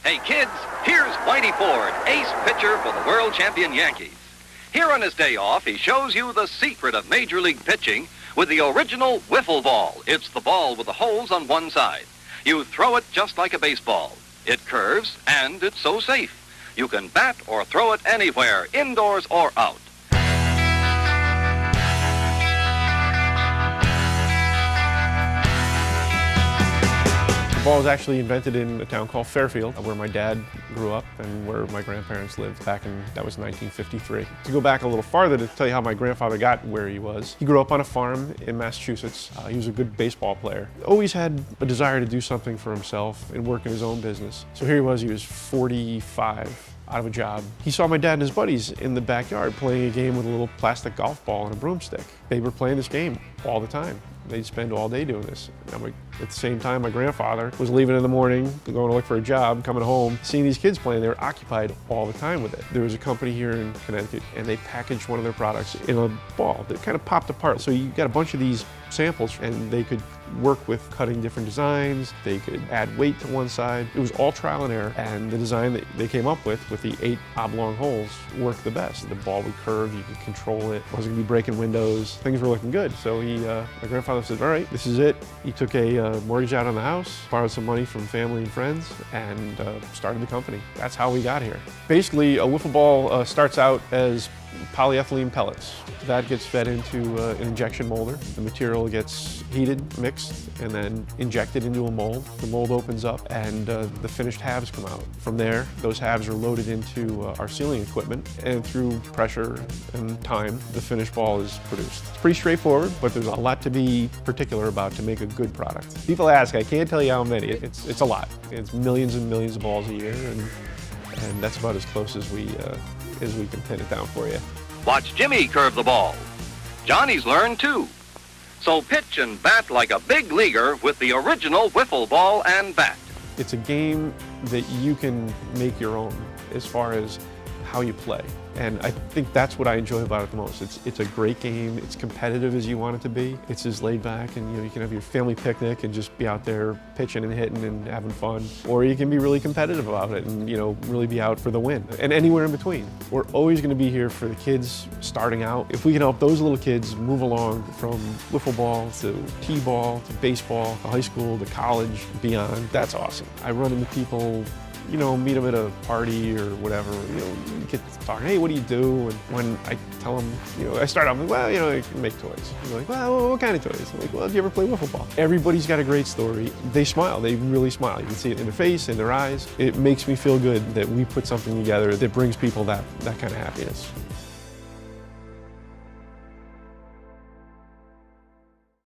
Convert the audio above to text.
Hey kids, here's Whitey Ford, ace pitcher for the world champion Yankees. Here on his day off, he shows you the secret of Major League pitching with the original Wiffle ball. It's the ball with the holes on one side. You throw it just like a baseball. It curves, and it's so safe. You can bat or throw it anywhere, indoors or out. The ball was actually invented in a town called Fairfield, where my dad grew up and where my grandparents lived back in, that was 1953. To go back a little farther to tell you how my grandfather got where he was, he grew up on a farm in Massachusetts. He was a good baseball player. Always had a desire to do something for himself and work in his own business. So here he was 45. Out of a job. He saw my dad and his buddies in the backyard playing a game with a little plastic golf ball and a broomstick. They were playing this game all the time. They'd spend all day doing this. At the same time, my grandfather was leaving in the morning, going to look for a job, coming home, seeing these kids playing. They were occupied all the time with it. There was a company here in Connecticut, and they packaged one of their products in a ball that kind of popped apart. So you got a bunch of these samples, and they could work with cutting different designs. They could add weight to one side. It was all trial and error, and the design that they came up with the 8 oblong holes worked the best. The ball would curve, you could control it. Wasn't gonna be breaking windows. Things were looking good. So my grandfather said, all right, this is it. He took a mortgage out on the house, borrowed some money from family and friends, and started the company. That's how we got here. Basically, a wiffle ball starts out as polyethylene pellets. That gets fed into an injection molder. The material gets heated, mixed, and then injected into a mold. The mold opens up and the finished halves come out. From there, those halves are loaded into our sealing equipment, and through pressure and time, the finished ball is produced. It's pretty straightforward, but there's a lot to be particular about to make a good product. People ask, I can't tell you how many. It's a lot. It's millions and millions of balls a year, and that's about as close as we can pin it down for you. Watch Jimmy curve the ball. Johnny's learned too. So pitch and bat like a big leaguer with the original wiffle ball and bat. It's a game that you can make your own as far as how you play. And I think that's what I enjoy about it the most. It's a great game. It's competitive as you want it to be. It's as laid back, and you can have your family picnic and just be out there pitching and hitting and having fun. Or you can be really competitive about it and really be out for the win. And anywhere in between. We're always going to be here for the kids starting out. If we can help those little kids move along from wiffle ball to t-ball to baseball to high school to college, beyond, that's awesome. I run into people, meet them at a party or whatever, get talking, hey, what do you do? And when I tell them, I start off with, well, I can make toys. And they're like, well, what kind of toys? I'm like, well, do you ever play wiffle ball? Everybody's got a great story. They smile, they really smile. You can see it in their face, in their eyes. It makes me feel good that we put something together that brings people that kind of happiness.